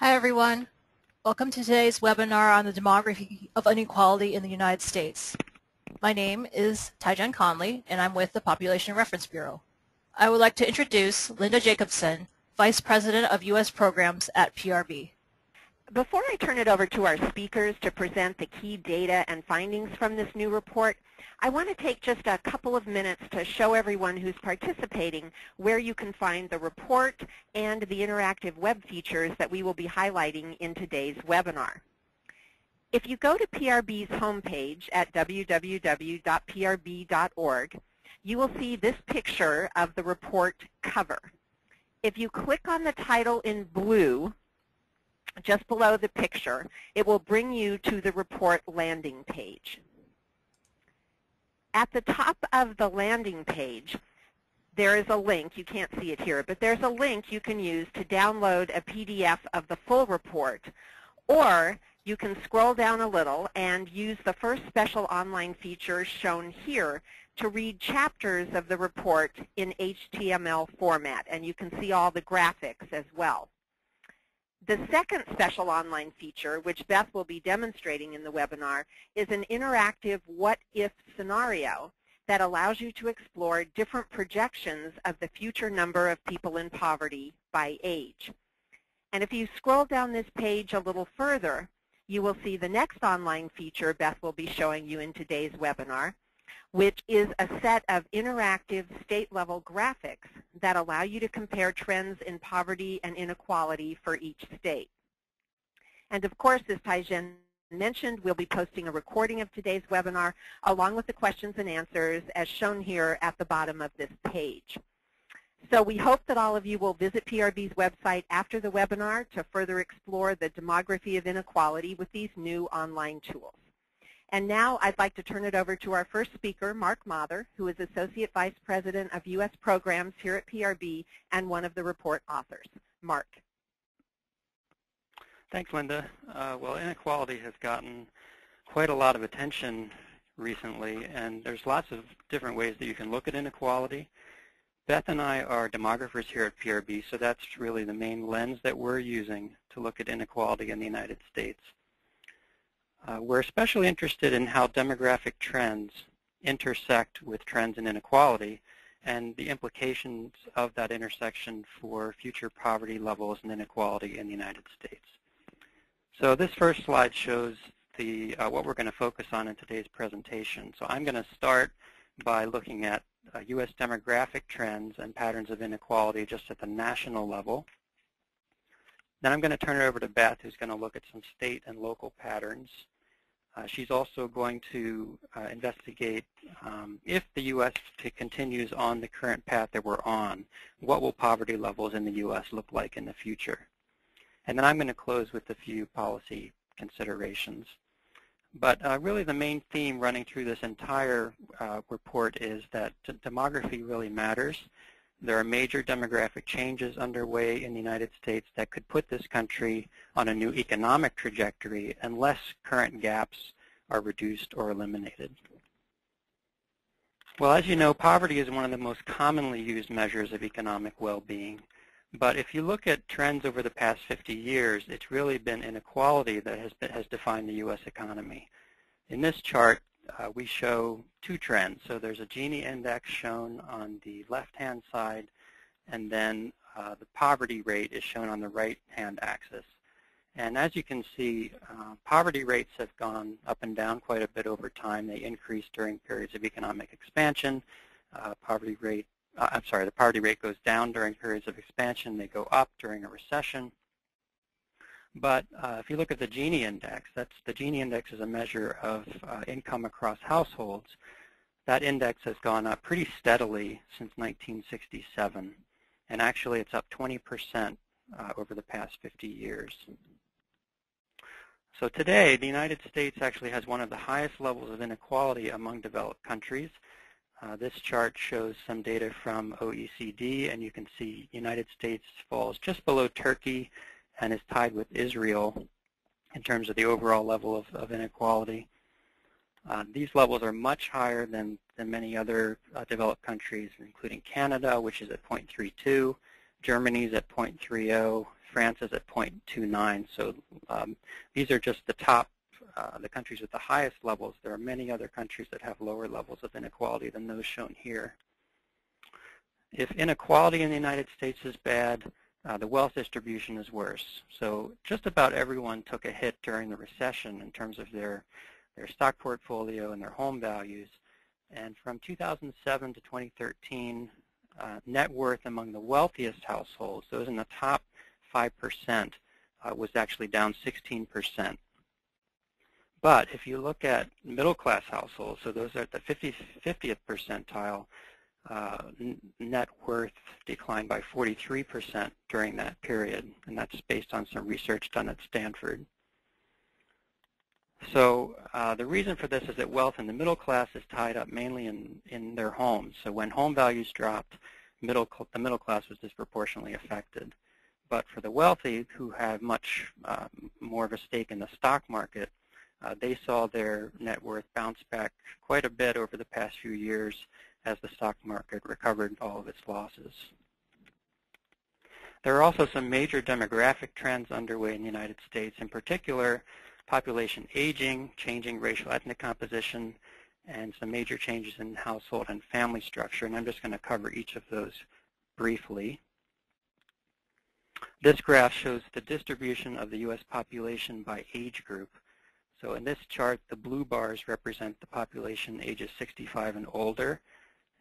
Hi everyone. Welcome to today's webinar on the demography of inequality in the United States. My name is Tyjen Conley and I'm with the Population Reference Bureau. I would like to introduce Linda Jacobson, Vice President of U.S. Programs at PRB. Before I turn it over to our speakers to present the key data and findings from this new report, I want to take just a couple of minutes to show everyone who's participating where you can find the report and the interactive web features that we will be highlighting in today's webinar. If you go to PRB's homepage at www.prb.org, you will see this picture of the report cover. If you click on the title in blue, just below the picture, it will bring you to the report landing page. At the top of the landing page, there is a link. You can't see it here, but there's a link you can use to download a PDF of the full report, or you can scroll down a little and use the first special online feature shown here to read chapters of the report in HTML format, and you can see all the graphics as well. The second special online feature, which Beth will be demonstrating in the webinar, is an interactive what-if scenario that allows you to explore different projections of the future number of people in poverty by age. And if you scroll down this page a little further, you will see the next online feature Beth will be showing you in today's webinar, which is a set of interactive state-level graphics that allow you to compare trends in poverty and inequality for each state. And of course, as Tyjen mentioned, we'll be posting a recording of today's webinar along with the questions and answers as shown here at the bottom of this page. So we hope that all of you will visit PRB's website after the webinar to further explore the demography of inequality with these new online tools. And now I'd like to turn it over to our first speaker, Mark Mather, who is Associate Vice President of U.S. Programs here at PRB and one of the report authors. Mark. Thanks, Linda. Well, inequality has gotten quite a lot of attention recently, and there's lots of different ways that you can look at inequality. Beth and I are demographers here at PRB, so that's really the main lens that we're using to look at inequality in the United States. We're especially interested in how demographic trends intersect with trends in inequality and the implications of that intersection for future poverty levels and inequality in the United States. So this first slide shows what we're going to focus on in today's presentation. So I'm going to start by looking at U.S. demographic trends and patterns of inequality just at the national level. Then I'm going to turn it over to Beth, who's going to look at some state and local patterns. She's also going to investigate if the U.S. continues on the current path that we're on, what will poverty levels in the U.S. look like in the future? And then I'm going to close with a few policy considerations. But really the main theme running through this entire report is that demography really matters. There are major demographic changes underway in the United States that could put this country on a new economic trajectory unless current gaps are reduced or eliminated. Well, as you know, poverty is one of the most commonly used measures of economic well-being. But if you look at trends over the past 50 years, it's really been inequality that has defined the U.S. economy. In this chart, we show two trends. So there's a Gini index shown on the left-hand side, and then the poverty rate is shown on the right-hand axis. And as you can see, poverty rates have gone up and down quite a bit over time. They increase during periods of economic expansion. The poverty rate goes down during periods of expansion. They go up during a recession. But if you look at the Gini index, the Gini index is a measure of income across households. That index has gone up pretty steadily since 1967, and actually it's up 20% over the past 50 years. So today, the United States actually has one of the highest levels of inequality among developed countries. This chart shows some data from OECD, and you can see the United States falls just below Turkey and is tied with Israel in terms of the overall level of inequality. These levels are much higher than many other developed countries, including Canada, which is at 0.32, Germany's at 0.30, France is at 0.29. So these are just the top, the countries with the highest levels. There are many other countries that have lower levels of inequality than those shown here. If inequality in the United States is bad, the wealth distribution is worse. So just about everyone took a hit during the recession in terms of their stock portfolio and their home values. And from 2007 to 2013, net worth among the wealthiest households, those in the top 5%, was actually down 16%. But if you look at middle-class households, so those are at the 50th percentile, net worth declined by 43% during that period, and that's based on some research done at Stanford. So the reason for this is that wealth in the middle class is tied up mainly in their homes. So when home values dropped, the middle class was disproportionately affected. But for the wealthy, who have much more of a stake in the stock market, they saw their net worth bounce back quite a bit over the past few years as the stock market recovered all of its losses. There are also some major demographic trends underway in the United States, in particular population aging, changing racial ethnic composition, and some major changes in household and family structure, and I'm just going to cover each of those briefly. This graph shows the distribution of the U.S. population by age group. So in this chart, the blue bars represent the population ages 65 and older,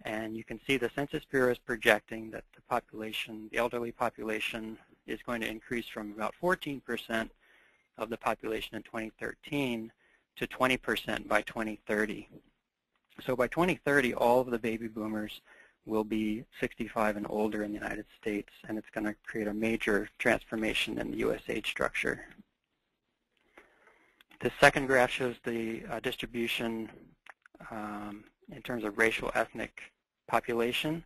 and you can see the Census Bureau is projecting that the elderly population is going to increase from about 14% of the population in 2013 to 20% by 2030. So by 2030, all of the baby boomers will be 65 and older in the United States, and it's going to create a major transformation in the U.S. age structure. The second graph shows the distribution in terms of racial ethnic population,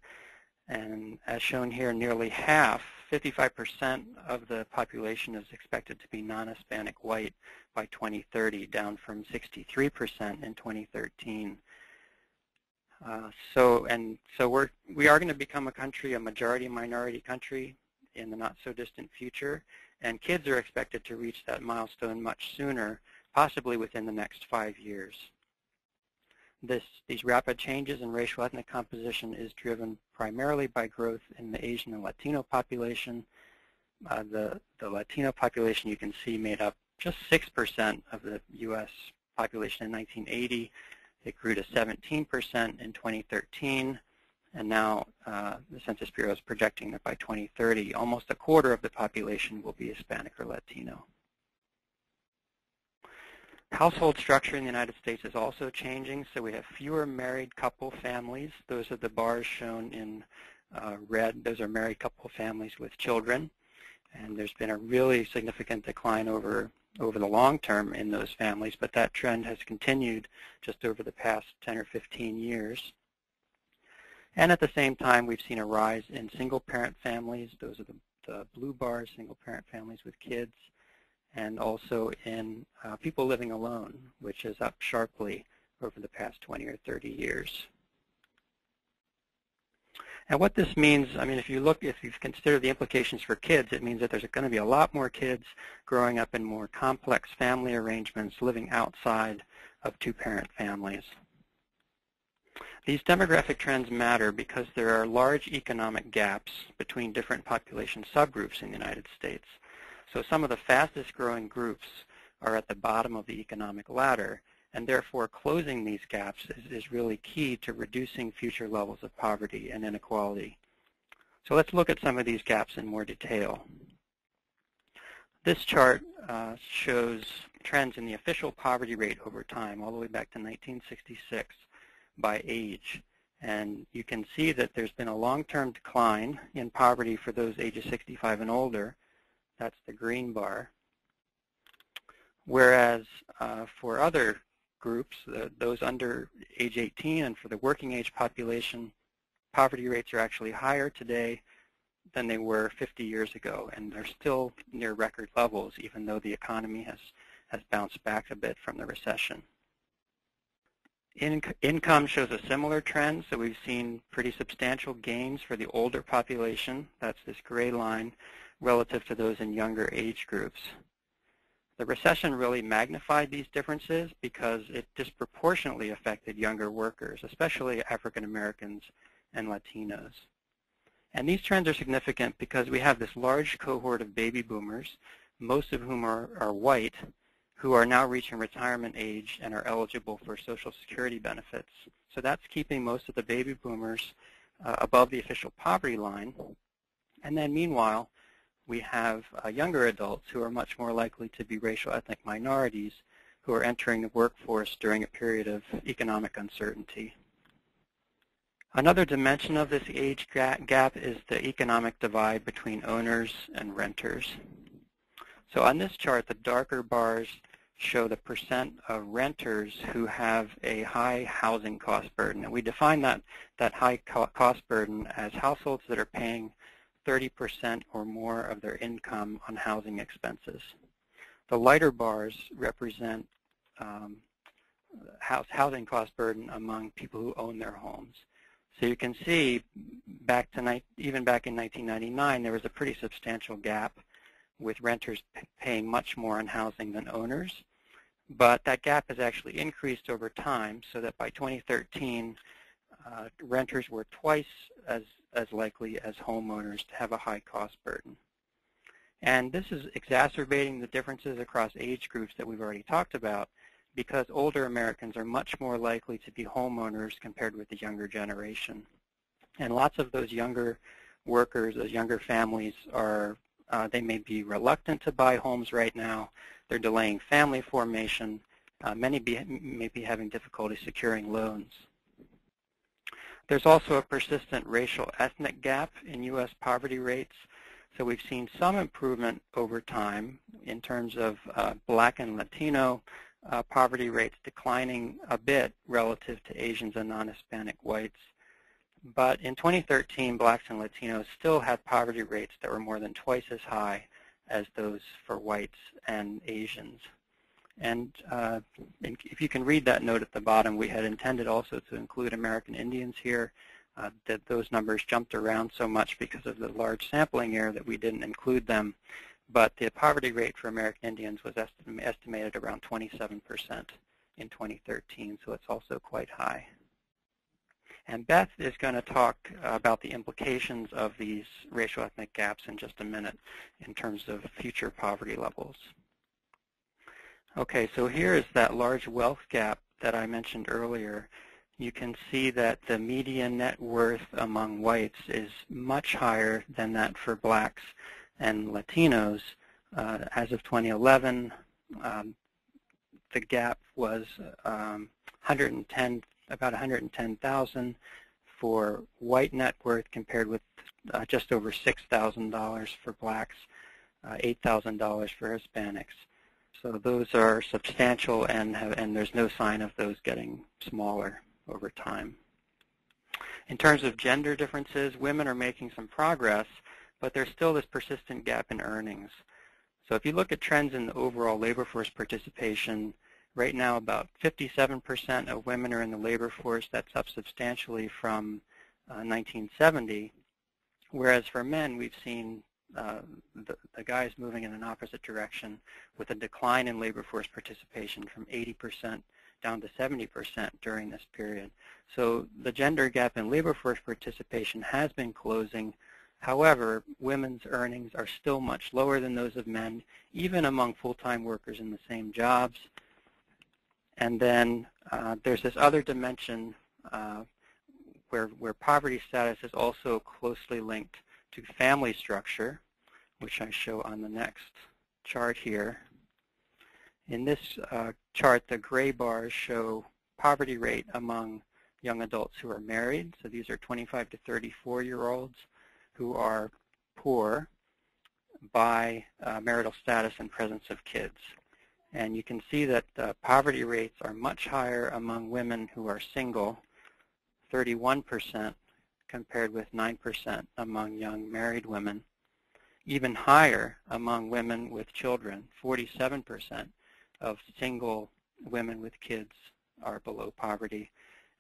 and as shown here, nearly half, 55% of the population is expected to be non-Hispanic white by 2030, down from 63% in 2013. So we are going to become a majority-minority country in the not-so-distant future, and kids are expected to reach that milestone much sooner, possibly within the next 5 years. These rapid changes in racial ethnic composition is driven primarily by growth in the Asian and Latino population. The Latino population, you can see, made up just 6% of the U.S. population in 1980. It grew to 17% in 2013, and now the Census Bureau is projecting that by 2030, almost a quarter of the population will be Hispanic or Latino. Household structure in the United States is also changing, so we have fewer married couple families. Those are the bars shown in red. Those are married couple families with children, and there's been a really significant decline over the long term in those families, but that trend has continued just over the past 10 or 15 years. And at the same time, we've seen a rise in single-parent families. Those are the blue bars, single-parent families with kids, and also in people living alone, which is up sharply over the past 20 or 30 years. And what this means, I mean, if you consider the implications for kids, it means that there's going to be a lot more kids growing up in more complex family arrangements, living outside of two-parent families. These demographic trends matter because there are large economic gaps between different population subgroups in the United States. So some of the fastest growing groups are at the bottom of the economic ladder, and therefore closing these gaps is really key to reducing future levels of poverty and inequality. So let's look at some of these gaps in more detail. This chart shows trends in the official poverty rate over time, all the way back to 1966 by age. And you can see that there's been a long-term decline in poverty for those ages 65 and older. That's the green bar. Whereas for other groups, those under age 18 and for the working age population, poverty rates are actually higher today than they were 50 years ago, and they're still near record levels, even though the economy has bounced back a bit from the recession. Income shows a similar trend, so we've seen pretty substantial gains for the older population. That's this gray line, relative to those in younger age groups. The recession really magnified these differences because it disproportionately affected younger workers, especially African Americans and Latinos. And these trends are significant because we have this large cohort of baby boomers, most of whom are white, who are now reaching retirement age and are eligible for Social Security benefits. So that's keeping most of the baby boomers above the official poverty line. And then meanwhile, we have younger adults who are much more likely to be racial ethnic minorities who are entering the workforce during a period of economic uncertainty. Another dimension of this age gap is the economic divide between owners and renters. So on this chart, the darker bars show the percent of renters who have a high housing cost burden. And we define that high cost burden as households that are paying 30% or more of their income on housing expenses. The lighter bars represent housing cost burden among people who own their homes. So you can see even back in 1999, there was a pretty substantial gap with renters paying much more on housing than owners. But that gap has actually increased over time, so that by 2013, renters were twice as likely as homeowners to have a high cost burden. And this is exacerbating the differences across age groups that we've already talked about, because older Americans are much more likely to be homeowners compared with the younger generation. And lots of those younger workers, those younger families, they may be reluctant to buy homes right now. They're delaying family formation. Many may be having difficulty securing loans. There's also a persistent racial ethnic gap in U.S. poverty rates. So we've seen some improvement over time in terms of Black and Latino poverty rates declining a bit relative to Asians and non-Hispanic whites. But in 2013, Blacks and Latinos still had poverty rates that were more than twice as high as those for whites and Asians. And if you can read that note at the bottom, we had intended also to include American Indians here. That those numbers jumped around so much because of the large sampling error that we didn't include them. But the poverty rate for American Indians was estimated around 27% in 2013, so it's also quite high. And Beth is going to talk about the implications of these racial ethnic gaps in just a minute in terms of future poverty levels. Okay, so here is that large wealth gap that I mentioned earlier. You can see that the median net worth among whites is much higher than that for Blacks and Latinos. As of 2011, the gap was about 110,000 for white net worth compared with just over $6,000 for Blacks, $8,000 for Hispanics. So those are substantial, and there's no sign of those getting smaller over time. In terms of gender differences, women are making some progress, but there's still this persistent gap in earnings. So if you look at trends in the overall labor force participation, right now about 57% of women are in the labor force. That's up substantially from 1970, whereas for men we've seen the guys moving in an opposite direction with a decline in labor force participation from 80% down to 70% during this period. So the gender gap in labor force participation has been closing. However, women's earnings are still much lower than those of men, even among full-time workers in the same jobs. And then there's this other dimension where poverty status is also closely linked to family structure, which I show on the next chart here. In this chart, the gray bars show poverty rate among young adults who are married. So these are 25 to 34-year-olds who are poor by marital status and presence of kids. And you can see that poverty rates are much higher among women who are single, 31%, compared with 9% among young married women. Even higher among women with children, 47% of single women with kids are below poverty.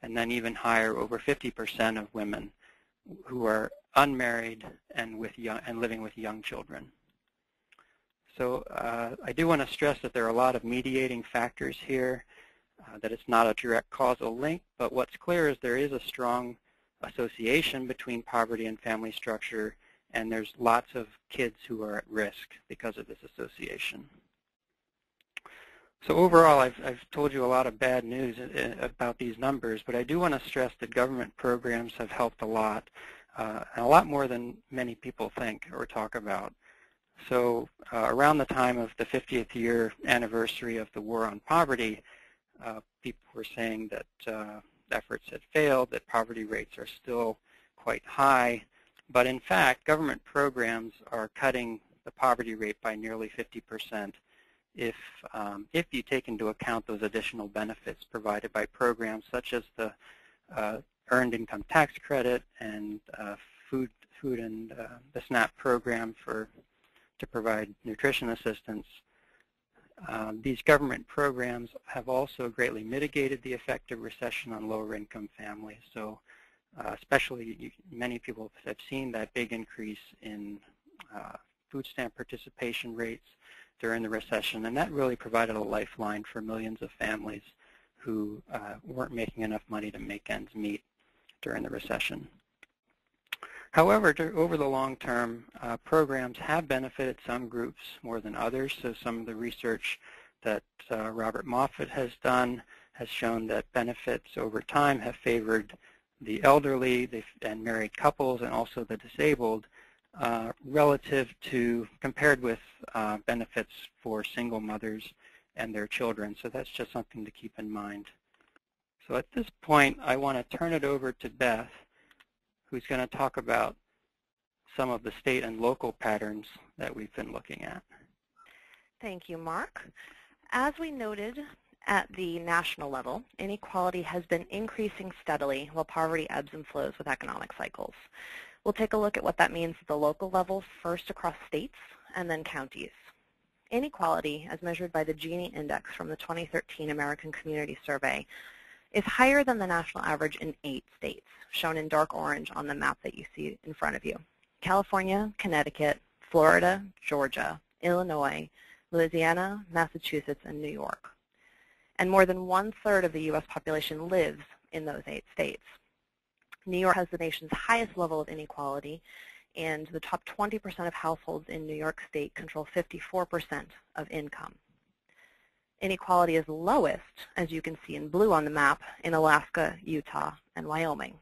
And then even higher, over 50% of women who are unmarried and living with young children. So I do want to stress that there are a lot of mediating factors here, that it's not a direct causal link, but what's clear is there is a strong association between poverty and family structure, and there's lots of kids who are at risk because of this association. So overall, I've told you a lot of bad news about these numbers, but I do want to stress that government programs have helped a lot, and a lot more than many people think or talk about. So around the time of the 50th year anniversary of the War on Poverty, people were saying that efforts had failed, that poverty rates are still quite high, but in fact, government programs are cutting the poverty rate by nearly 50%. If you take into account those additional benefits provided by programs such as the Earned Income Tax Credit and food and the SNAP program to provide nutrition assistance, these government programs have also greatly mitigated the effect of recession on lower income families. So especially many people have seen that big increase in food stamp participation rates during the recession, and that really provided a lifeline for millions of families who weren't making enough money to make ends meet during the recession. However, over the long term, programs have benefited some groups more than others. So some of the research that Robert Moffat has done has shown that benefits over time have favored the elderly and married couples and also the disabled compared with benefits for single mothers and their children. So that's just something to keep in mind. So at this point, I want to turn it over to Beth, who's going to talk about some of the state and local patterns that we've been looking at. Thank you, Mark. As we noted at the national level, inequality has been increasing steadily while poverty ebbs and flows with economic cycles. We'll take a look at what that means at the local level, first across states and then counties. Inequality, as measured by the Gini Index from the 2013 American Community Survey, is higher than the national average in 8 states, shown in dark orange on the map that you see in front of you: California, Connecticut, Florida, Georgia, Illinois, Louisiana, Massachusetts, and New York. And more than 1/3 of the U.S. population lives in those 8 states. New York has the nation's highest level of inequality, and the top 20% of households in New York State control 54% of income. Inequality is lowest, as you can see in blue on the map, in Alaska, Utah, and Wyoming.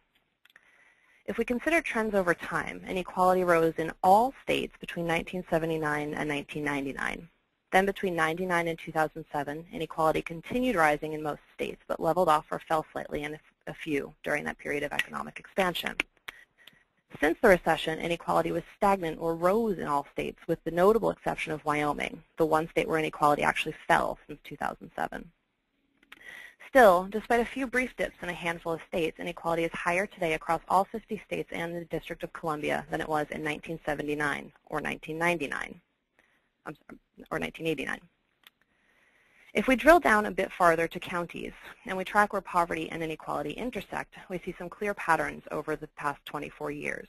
If we consider trends over time, inequality rose in all states between 1979 and 1999. Then between 1999 and 2007, inequality continued rising in most states, but leveled off or fell slightly in a few during that period of economic expansion. Since the recession, inequality was stagnant or rose in all states, with the notable exception of Wyoming, the one state where inequality actually fell since 2007. Still, despite a few brief dips in a handful of states, inequality is higher today across all 50 states and the District of Columbia than it was in 1979 or 1999, or 1989. If we drill down a bit farther to counties and we track where poverty and inequality intersect, we see some clear patterns over the past 24 years.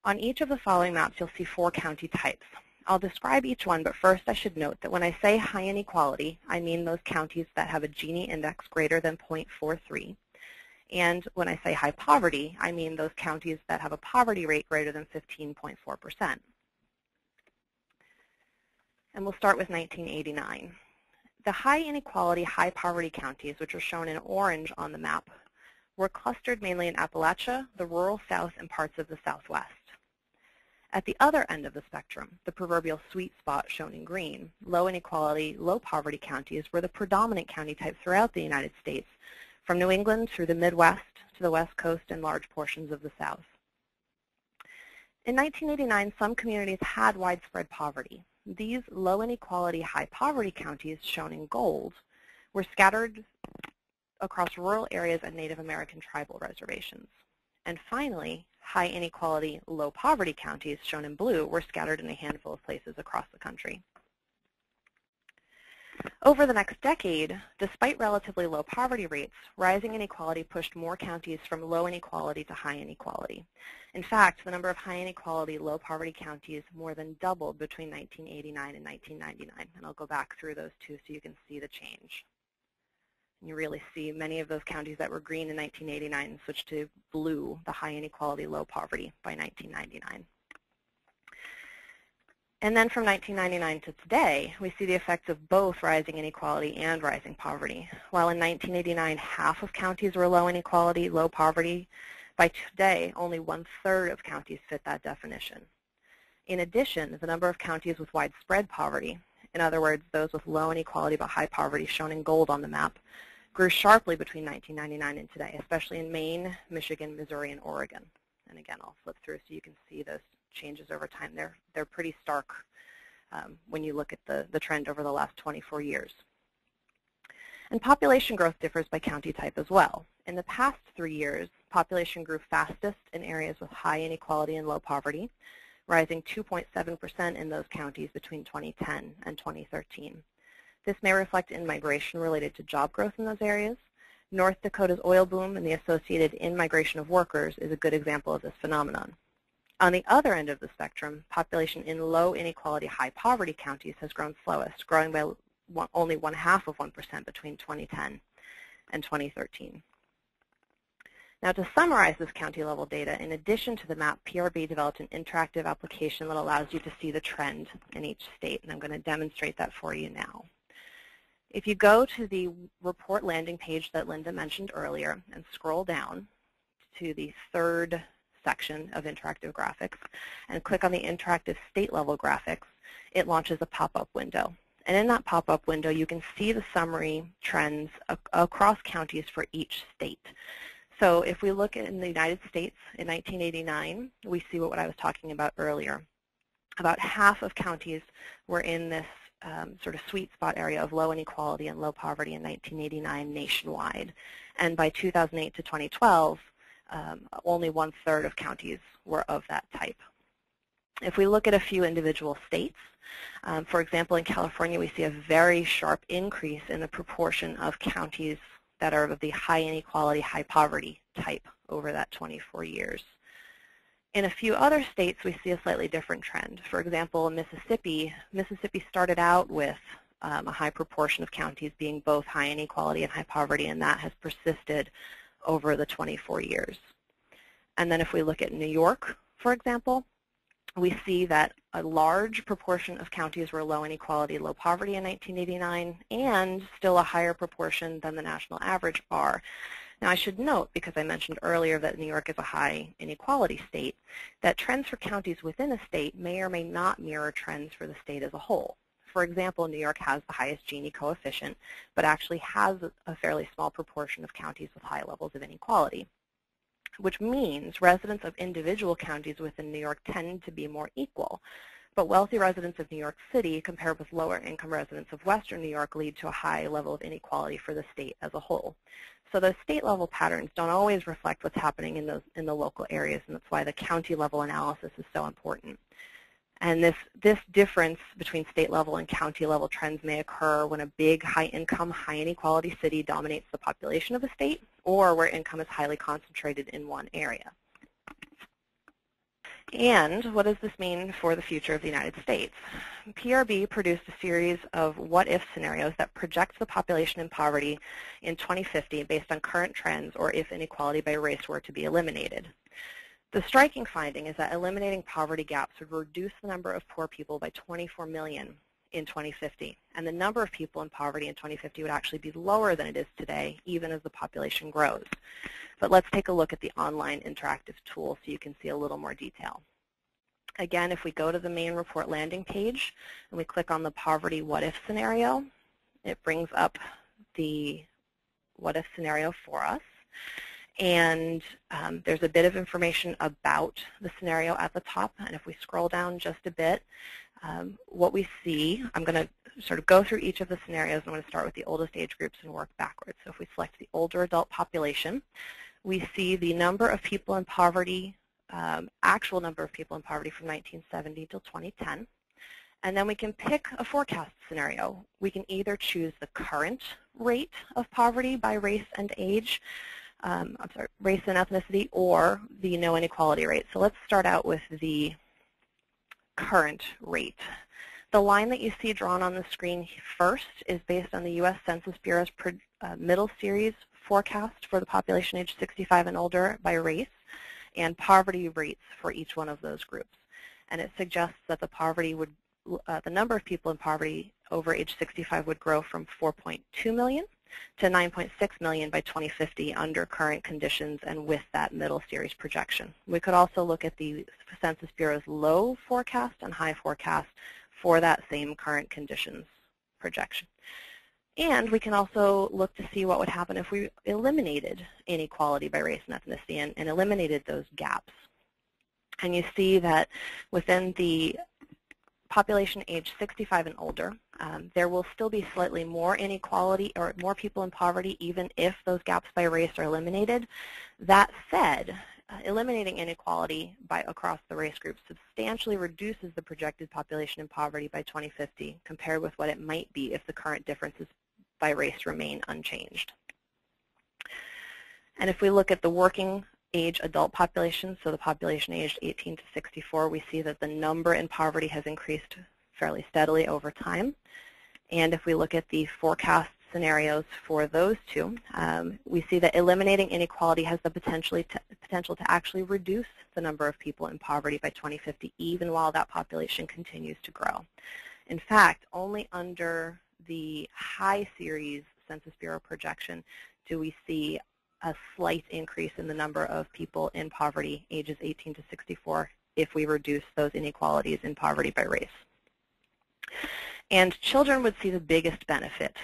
On each of the following maps, you'll see 4 county types. I'll describe each one, but first I should note that when I say high inequality, I mean those counties that have a Gini index greater than 0.43. And when I say high poverty, I mean those counties that have a poverty rate greater than 15.4%. And we'll start with 1989. The high inequality, high poverty counties, which are shown in orange on the map, were clustered mainly in Appalachia, the rural South, and parts of the Southwest. At the other end of the spectrum, the proverbial sweet spot shown in green, low inequality, low poverty counties were the predominant county type throughout the United States, from New England through the Midwest to the West Coast and large portions of the South. In 1989, some communities had widespread poverty. These low inequality, high poverty counties, shown in gold, were scattered across rural areas and Native American tribal reservations. And finally, high inequality, low poverty counties, shown in blue, were scattered in a handful of places across the country. Over the next decade, despite relatively low poverty rates, rising inequality pushed more counties from low inequality to high inequality. In fact, the number of high inequality, low poverty counties more than doubled between 1989 and 1999. And I'll go back through those two so you can see the change. And you really see many of those counties that were green in 1989 switched to blue, the high inequality, low poverty, by 1999. And then from 1999 to today, we see the effects of both rising inequality and rising poverty. While in 1989, half of counties were low inequality, low poverty, by today, only 1/3 of counties fit that definition. In addition, the number of counties with widespread poverty, in other words, those with low inequality but high poverty shown in gold on the map, grew sharply between 1999 and today, especially in Maine, Michigan, Missouri, and Oregon. And again, I'll flip through so you can see those changes over time. They're pretty stark when you look at the trend over the last 24 years. And population growth differs by county type as well. In the past 3 years, population grew fastest in areas with high inequality and low poverty, rising 2.7% in those counties between 2010 and 2013. This may reflect in-migration related to job growth in those areas. North Dakota's oil boom and the associated in-migration of workers is a good example of this phenomenon. On the other end of the spectrum, population in low inequality, high poverty counties has grown slowest, growing by only 0.5% between 2010 and 2013. Now, to summarize this county-level data, in addition to the map, PRB developed an interactive application that allows you to see the trend in each state, and I'm going to demonstrate that for you now. If you go to the report landing page that Linda mentioned earlier and scroll down to the third section of interactive graphics and click on the interactive state-level graphics, it launches a pop-up window. And in that pop-up window, you can see the summary trends across counties for each state. So if we look in the United States in 1989, we see what I was talking about earlier. About half of counties were in this sort of sweet spot area of low inequality and low poverty in 1989 nationwide. And by 2008 to 2012, only 1/3 of counties were of that type. If we look at a few individual states, for example, in California, we see a very sharp increase in the proportion of counties that are of the high inequality, high poverty type over that 24 years. In a few other states, we see a slightly different trend. For example, in Mississippi started out with a high proportion of counties being both high inequality and high poverty, and that has persisted over the 24 years. And then if we look at New York, for example, we see that a large proportion of counties were low inequality, low poverty in 1989, and still a higher proportion than the national average are. Now, I should note, because I mentioned earlier that New York is a high inequality state, that trends for counties within a state may or may not mirror trends for the state as a whole. For example, New York has the highest Gini coefficient, but actually has a fairly small proportion of counties with high levels of inequality, which means residents of individual counties within New York tend to be more equal. But wealthy residents of New York City, compared with lower income residents of Western New York, lead to a high level of inequality for the state as a whole. So those state-level patterns don't always reflect what's happening in the local areas, and that's why the county-level analysis is so important. And this difference between state-level and county-level trends may occur when a big, high-income, high-inequality city dominates the population of a state, or where income is highly concentrated in one area. And what does this mean for the future of the United States? PRB produced a series of what-if scenarios that project the population in poverty in 2050 based on current trends or if inequality by race were to be eliminated. The striking finding is that eliminating poverty gaps would reduce the number of poor people by 24 million in 2050, and the number of people in poverty in 2050 would actually be lower than it is today, even as the population grows. But let's take a look at the online interactive tool so you can see a little more detail. Again, if we go to the main report landing page and we click on the poverty what-if scenario, it brings up the what-if scenario for us. And there's a bit of information about the scenario at the top. And if we scroll down just a bit, what we see, I'm going to sort of go through each of the scenarios. I'm going to start with the oldest age groups and work backwards. So if we select the older adult population, we see the number of people in poverty, actual number of people in poverty from 1970 till 2010. And then we can pick a forecast scenario. We can either choose the current rate of poverty by race and age, race and ethnicity, or the no inequality rate. So let's start out with the current rate. The line that you see drawn on the screen first is based on the U.S. Census Bureau's middle series forecast for the population age 65 and older by race and poverty rates for each one of those groups. And it suggests that the number of people in poverty over age 65 would grow from 4.2 million to 9.6 million by 2050 under current conditions and with that middle series projection. We could also look at the Census Bureau's low forecast and high forecast for that same current conditions projection. And we can also look to see what would happen if we eliminated inequality by race and ethnicity and eliminated those gaps. And you see that within the population age 65 and older, there will still be slightly more inequality or more people in poverty even if those gaps by race are eliminated. That said, eliminating inequality across the race groups substantially reduces the projected population in poverty by 2050 compared with what it might be if the current differences by race remain unchanged. And if we look at the working age adult population, so the population aged 18 to 64, we see that the number in poverty has increased fairly steadily over time. And if we look at the forecast scenarios for those two, we see that eliminating inequality has the potential to actually reduce the number of people in poverty by 2050, even while that population continues to grow. In fact, only under the high series Census Bureau projection do we see a slight increase in the number of people in poverty ages 18 to 64 if we reduce those inequalities in poverty by race. And children would see the biggest benefit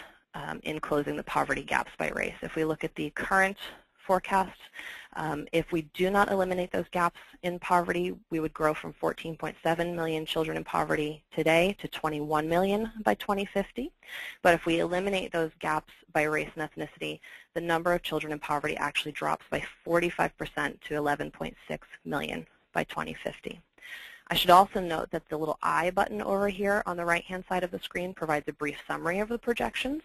in closing the poverty gaps by race. If we look at the current forecast, if we do not eliminate those gaps in poverty, we would grow from 14.7 million children in poverty today to 21 million by 2050. But if we eliminate those gaps by race and ethnicity, the number of children in poverty actually drops by 45% to 11.6 million by 2050. I should also note that the little I button over here on the right-hand side of the screen provides a brief summary of the projections.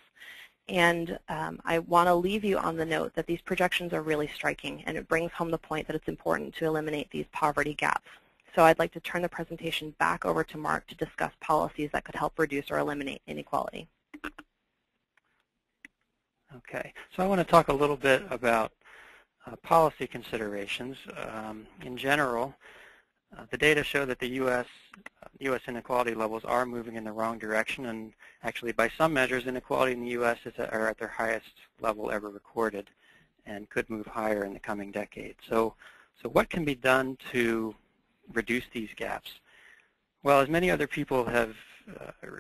And I want to leave you on the note that these projections are really striking, and it brings home the point that it's important to eliminate these poverty gaps. So I'd like to turn the presentation back over to Mark to discuss policies that could help reduce or eliminate inequality. Okay, so I want to talk a little bit about policy considerations. In general, the data show that the U.S. inequality levels are moving in the wrong direction, and actually by some measures inequality in the U.S. are at their highest level ever recorded and could move higher in the coming decade. So what can be done to reduce these gaps? Well, as many other people have,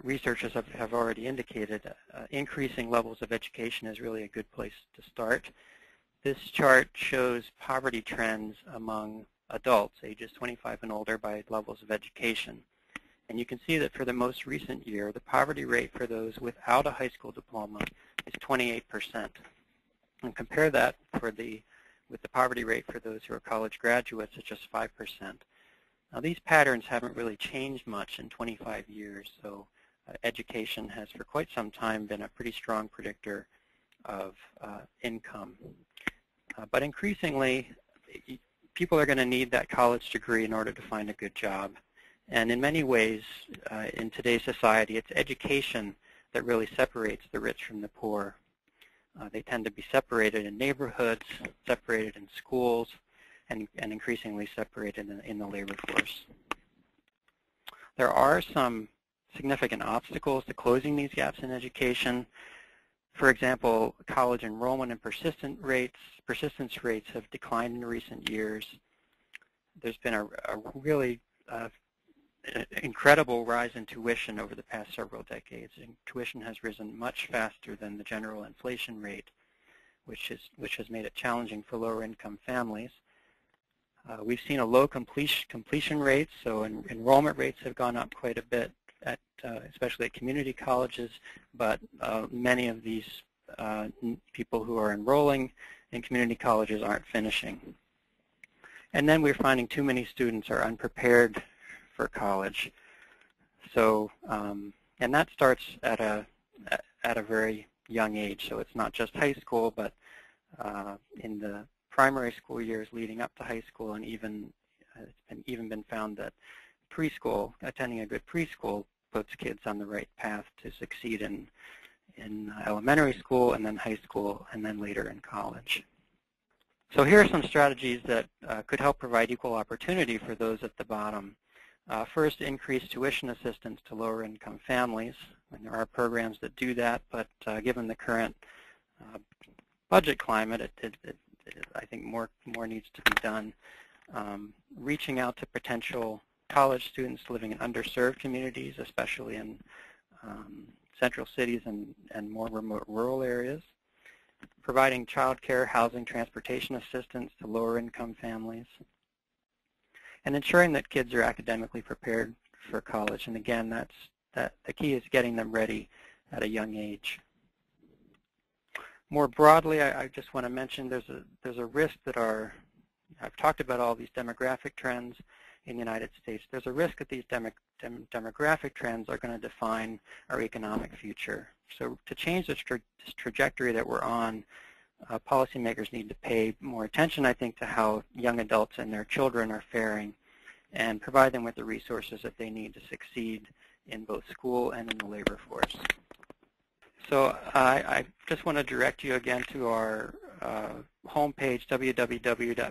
researchers have already indicated, increasing levels of education is really a good place to start. This chart shows poverty trends among adults, ages 25 and older, by levels of education. And you can see that for the most recent year, the poverty rate for those without a high school diploma is 28%. And compare that with the poverty rate for those who are college graduates at just 5%. Now, these patterns haven't really changed much in 25 years, so education has for quite some time been a pretty strong predictor of income. But increasingly, people are going to need that college degree in order to find a good job. And in many ways, in today's society, it's education that really separates the rich from the poor. They tend to be separated in neighborhoods, separated in schools, and increasingly separated in the labor force. There are some significant obstacles to closing these gaps in education. For example, college enrollment and persistence rates have declined in recent years. There's been a really incredible rise in tuition over the past several decades. And tuition has risen much faster than the general inflation rate, which has made it challenging for lower income families. We've seen a low completion rate, so enrollment rates have gone up quite a bit, especially at community colleges, but many of these people who are enrolling in community colleges aren't finishing. And then we're finding too many students are unprepared for college. so, and that starts at a very young age. So it's not just high school, but in the primary school years leading up to high school, and it's even been found that preschool, attending a good preschool, puts kids on the right path to succeed in elementary school, and then high school, and then later in college. So here are some strategies that could help provide equal opportunity for those at the bottom. First, increase tuition assistance to lower income families. And there are programs that do that, but given the current budget climate, I think more needs to be done. Reaching out to potential college students living in underserved communities, especially in central cities and more remote rural areas. Providing child care, housing, transportation assistance to lower income families. And ensuring that kids are academically prepared for college. And again, the key is getting them ready at a young age. More broadly, I just want to mention there's a risk that I've talked about all these demographic trends in the United States. There's a risk that these demographic trends are going to define our economic future. So to change this trajectory that we're on, policymakers need to pay more attention, I think, to how young adults and their children are faring, and provide them with the resources that they need to succeed in both school and in the labor force. So I just want to direct you again to our homepage, www.prb.org,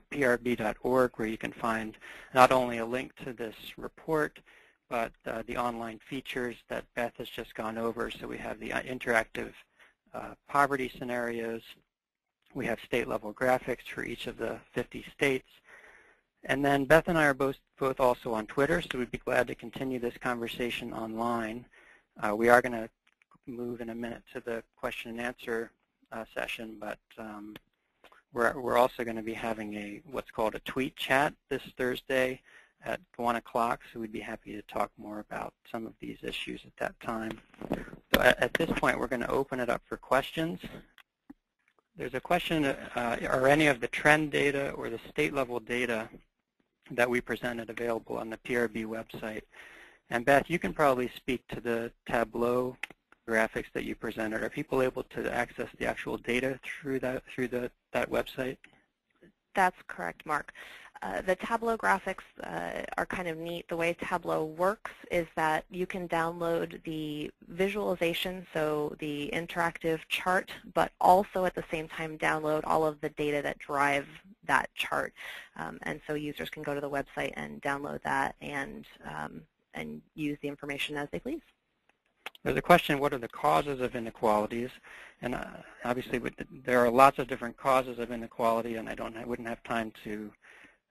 where you can find not only a link to this report, but the online features that Beth has just gone over. So we have the interactive poverty scenarios. We have state-level graphics for each of the 50 states. And then Beth and I are both also on Twitter, so we'd be glad to continue this conversation online. We are going to move in a minute to the question and answer session, but we're also going to be having what's called a tweet chat this Thursday at 1 o'clock, so we'd be happy to talk more about some of these issues at that time. So at this point, we're going to open it up for questions. There's a question, are any of the trend data or the state-level data that we presented available on the PRB website? And Beth, you can probably speak to the Tableau graphics that you presented. Are people able to access the actual data through that website? That's correct, Mark. The Tableau graphics are kind of neat. The way Tableau works is that you can download the visualization, so the interactive chart, but also at the same time download all of the data that drive that chart. And so users can go to the website and download that and use the information as they please. There's a question, what are the causes of inequalities? And obviously there are lots of different causes of inequality, and I wouldn't have time to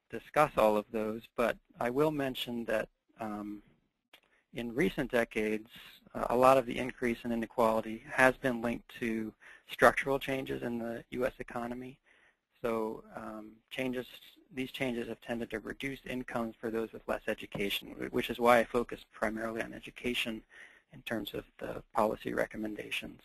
discuss all of those, but I will mention that in recent decades, a lot of the increase in inequality has been linked to structural changes in the U.S. economy. So these changes have tended to reduce incomes for those with less education, which is why I focus primarily on education in terms of the policy recommendations.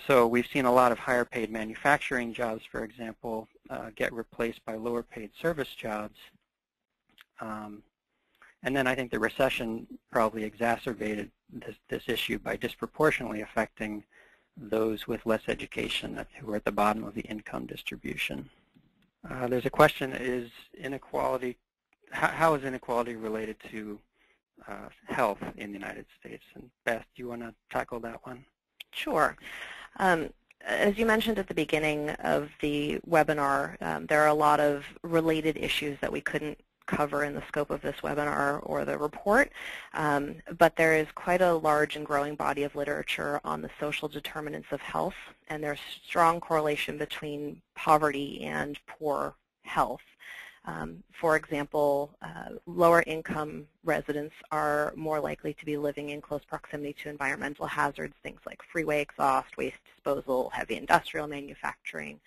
So we've seen a lot of higher paid manufacturing jobs, for example, get replaced by lower paid service jobs. And then I think the recession probably exacerbated this issue by disproportionately affecting those with less education who are at the bottom of the income distribution. There's a question, is inequality, how is inequality related to health in the United States? And Beth, do you want to tackle that one? Sure. As you mentioned at the beginning of the webinar, there are a lot of related issues that we couldn't cover in the scope of this webinar or the report, but there is quite a large and growing body of literature on the social determinants of health, and there's strong correlation between poverty and poor health. For example, lower income residents are more likely to be living in close proximity to environmental hazards, things like freeway exhaust, waste disposal, heavy industrial manufacturing,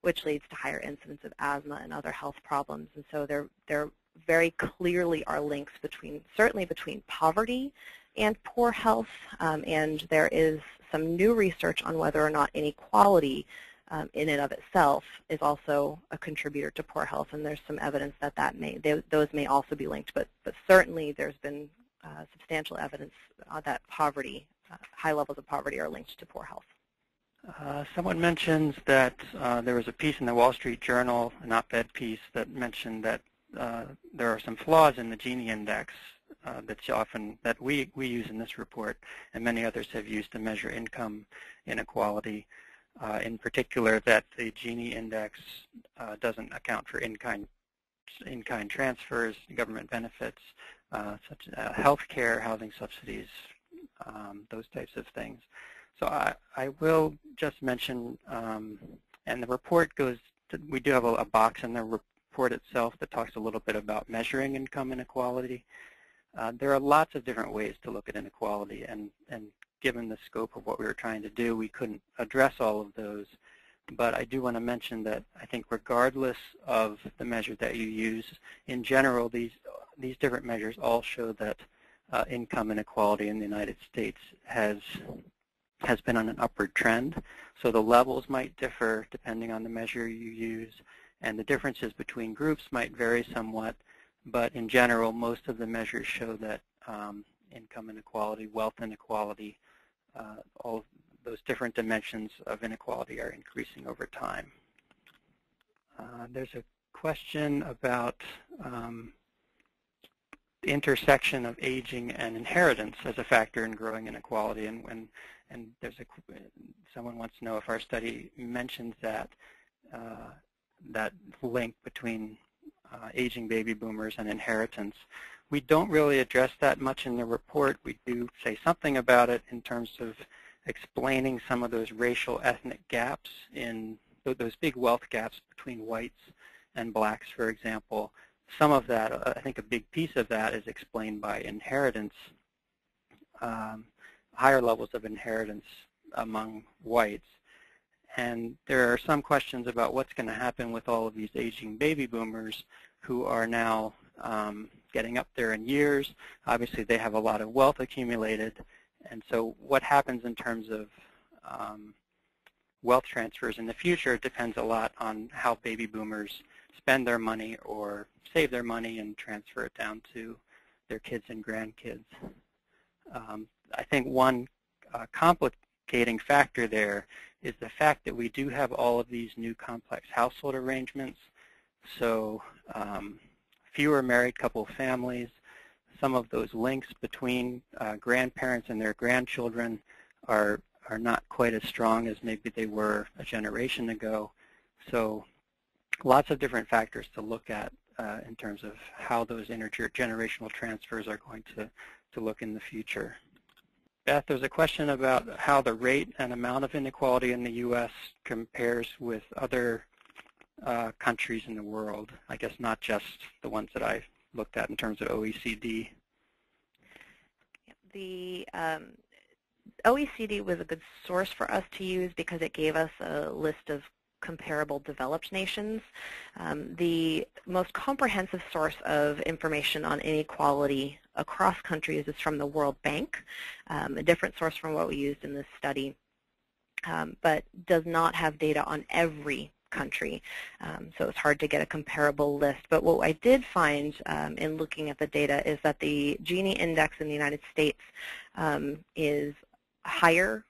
which leads to higher incidence of asthma and other health problems. And so there very clearly are links certainly between poverty and poor health, and there is some new research on whether or not inequality in and of itself is also a contributor to poor health, and there's some evidence that those may also be linked, but certainly there's been substantial evidence that poverty, high levels of poverty, are linked to poor health. Someone mentions that there was a piece in the Wall Street Journal, an op-ed piece, that mentioned that there are some flaws in the Gini index that we use in this report, and many others have used to measure income inequality. In particular, that the Gini index doesn't account for in-kind transfers, government benefits, such as health care, housing subsidies, those types of things. So I will just mention, and the report goes to, we do have a box in the report itself that talks a little bit about measuring income inequality. There are lots of different ways to look at inequality, and given the scope of what we were trying to do, we couldn't address all of those. But I do want to mention that I think regardless of the measure that you use, in general, these different measures all show that income inequality in the United States has been on an upward trend. So the levels might differ depending on the measure you use, and the differences between groups might vary somewhat. But in general, most of the measures show that income inequality, wealth inequality, all of those different dimensions of inequality are increasing over time. There's a question about the intersection of aging and inheritance as a factor in growing inequality, and there's someone wants to know if our study mentions that that link between aging baby boomers and inheritance. We don't really address that much in the report. We do say something about it in terms of explaining some of those racial ethnic gaps, in those big wealth gaps between whites and blacks, for example. Some of that, I think a big piece of that is explained by inheritance, higher levels of inheritance among whites. And there are some questions about what's going to happen with all of these aging baby boomers who are now getting up there in years. Obviously, they have a lot of wealth accumulated. And so what happens in terms of wealth transfers in the future depends a lot on how baby boomers spend their money or save their money and transfer it down to their kids and grandkids. I think one complicating factor there is the fact that we do have all of these new complex household arrangements. So fewer married couple families. Some of those links between grandparents and their grandchildren are not quite as strong as maybe they were a generation ago. So lots of different factors to look at in terms of how those intergenerational transfers are going to look in the future. Beth, there's a question about how the rate and amount of inequality in the U.S. compares with other countries in the world. I guess not just the ones that I looked at in terms of OECD. The OECD was a good source for us to use because it gave us a list of comparable developed nations. The most comprehensive source of information on inequality across countries is from the World Bank, a different source from what we used in this study, but does not have data on every country. So it's hard to get a comparable list. But what I did find in looking at the data is that the Gini index in the United States is higher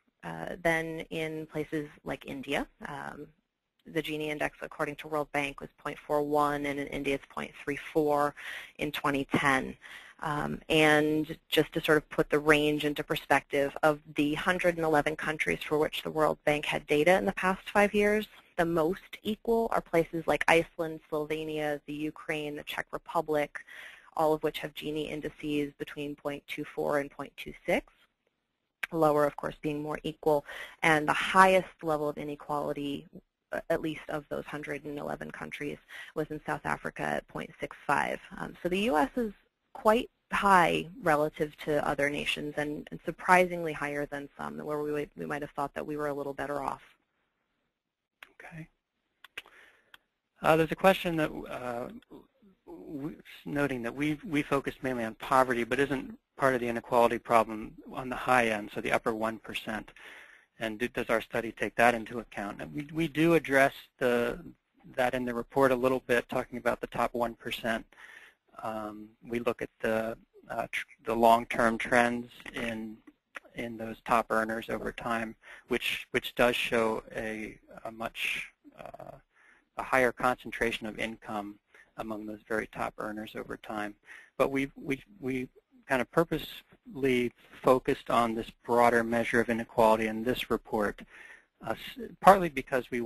than in places like India. The Gini index, according to World Bank, was 0.41, and in India it's 0.34 in 2010. And just to sort of put the range into perspective, of the 111 countries for which the World Bank had data in the past 5 years, the most equal are places like Iceland, Slovenia, the Ukraine, the Czech Republic, all of which have Gini indices between 0.24 and 0.26. Lower, of course, being more equal. And the highest level of inequality, at least of those 111 countries, was in South Africa at 0.65. So the U.S. is quite high relative to other nations, and surprisingly higher than some, where we might have thought that we were a little better off. Okay. There's a question that noting that we focus mainly on poverty, but isn't part of the inequality problem on the high end, so the upper 1%. And does our study take that into account? And we do address that in the report a little bit, talking about the top 1%. We look at the the long-term trends in those top earners over time, which does show a much higher concentration of income among those very top earners over time. But we kind of purposely focused on this broader measure of inequality in this report, partly because we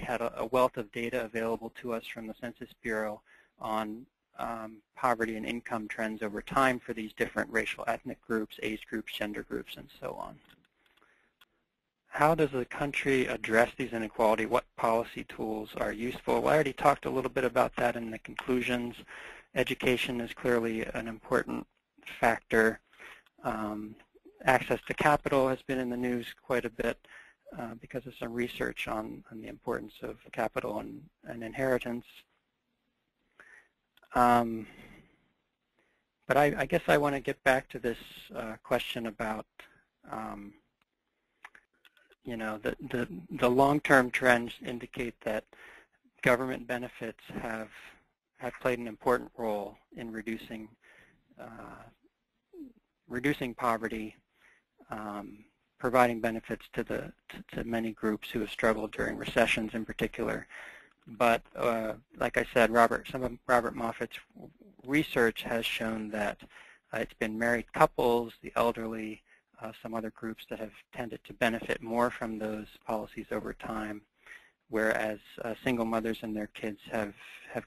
had a wealth of data available to us from the Census Bureau on poverty and income trends over time for these different racial ethnic groups, age groups, gender groups, and so on. How does the country address these inequalities? What policy tools are useful? Well, I already talked a little bit about that in the conclusions. Education is clearly an important factor. Access to capital has been in the news quite a bit because of some research on the importance of capital and inheritance. But I guess I want to get back to this question about the long-term trends indicate that government benefits have played an important role in reducing poverty, providing benefits to many groups who have struggled during recessions in particular. But like I said, some of Robert Moffat's research has shown that it's been married couples, the elderly, some other groups that have tended to benefit more from those policies over time, whereas single mothers and their kids have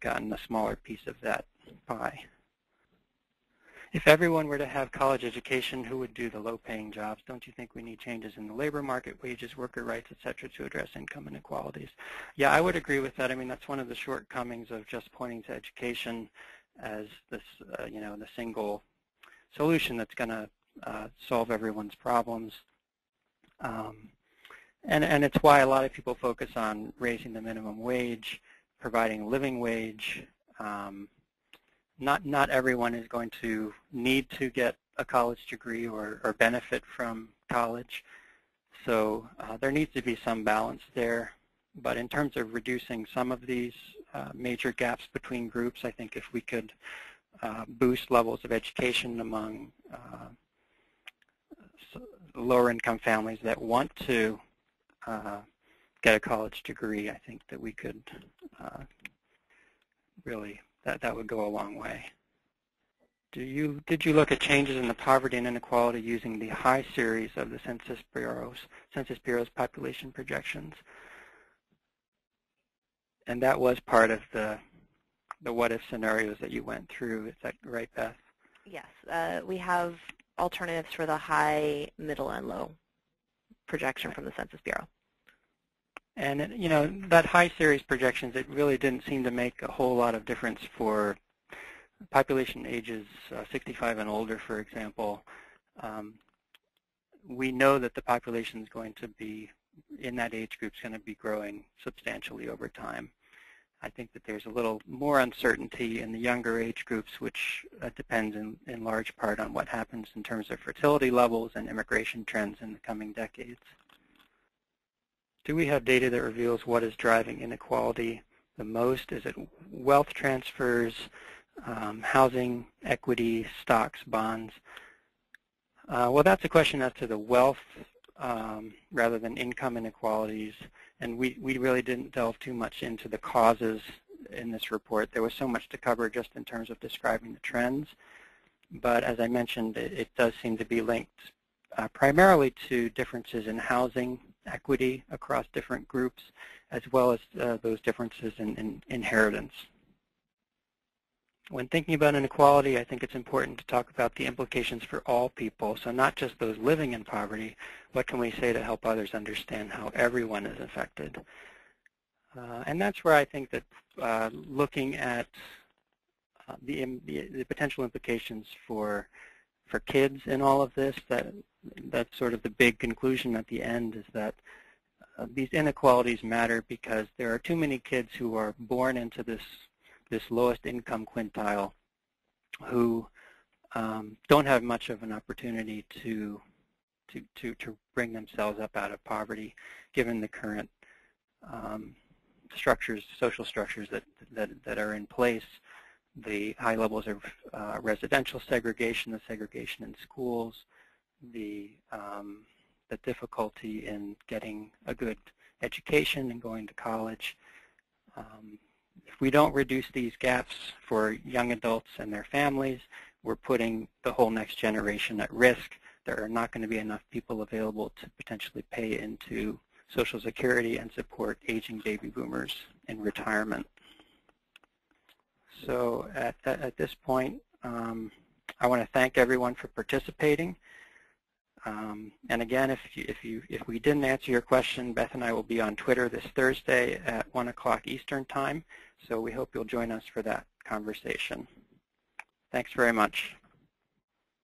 gotten a smaller piece of that pie. If everyone were to have college education, who would do the low-paying jobs? Don't you think we need changes in the labor market, wages, worker rights, et cetera, to address income inequalities? Yeah, I would agree with that. I mean, that's one of the shortcomings of just pointing to education as this, the single solution that's going to solve everyone's problems. And it's why a lot of people focus on raising the minimum wage, providing a living wage. Not everyone is going to need to get a college degree or benefit from college. So there needs to be some balance there. But in terms of reducing some of these major gaps between groups, I think if we could boost levels of education among lower income families that want to get a college degree, I think that we could really, that would go a long way. Did you look at changes in the poverty and inequality using the high series of the Census Bureau's population projections? And that was part of the what-if scenarios that you went through. Is that right, Beth? Yes, we have alternatives for the high, middle, and low projection from the Census Bureau. And that high series projections, it really didn't seem to make a whole lot of difference for population ages 65 and older, for example. We know that the population is going to be, in that age group, is going to be growing substantially over time. I think that there's a little more uncertainty in the younger age groups, which depends in large part on what happens in terms of fertility levels and immigration trends in the coming decades. Do we have data that reveals what is driving inequality the most? Is it wealth transfers, housing, equity, stocks, bonds? Well, that's a question as to the wealth rather than income inequalities. And we really didn't delve too much into the causes in this report. There was so much to cover just in terms of describing the trends. But as I mentioned, it does seem to be linked primarily to differences in housing equity across different groups, as well as those differences in inheritance. When thinking about inequality, I think it's important to talk about the implications for all people, so not just those living in poverty. What can we say to help others understand how everyone is affected? And that's where I think that looking at the potential implications for kids in all of this, that's sort of the big conclusion at the end, is that these inequalities matter because there are too many kids who are born into this lowest income quintile who don't have much of an opportunity to bring themselves up out of poverty, given the current structures, social structures that are in place the high levels of residential segregation, the segregation in schools, the difficulty in getting a good education and going to college. If we don't reduce these gaps for young adults and their families, we're putting the whole next generation at risk. There are not going to be enough people available to potentially pay into Social Security and support aging baby boomers in retirement. So at this point, I want to thank everyone for participating. And again, if we didn't answer your question, Beth and I will be on Twitter this Thursday at 1 o'clock Eastern Time. So we hope you'll join us for that conversation. Thanks very much.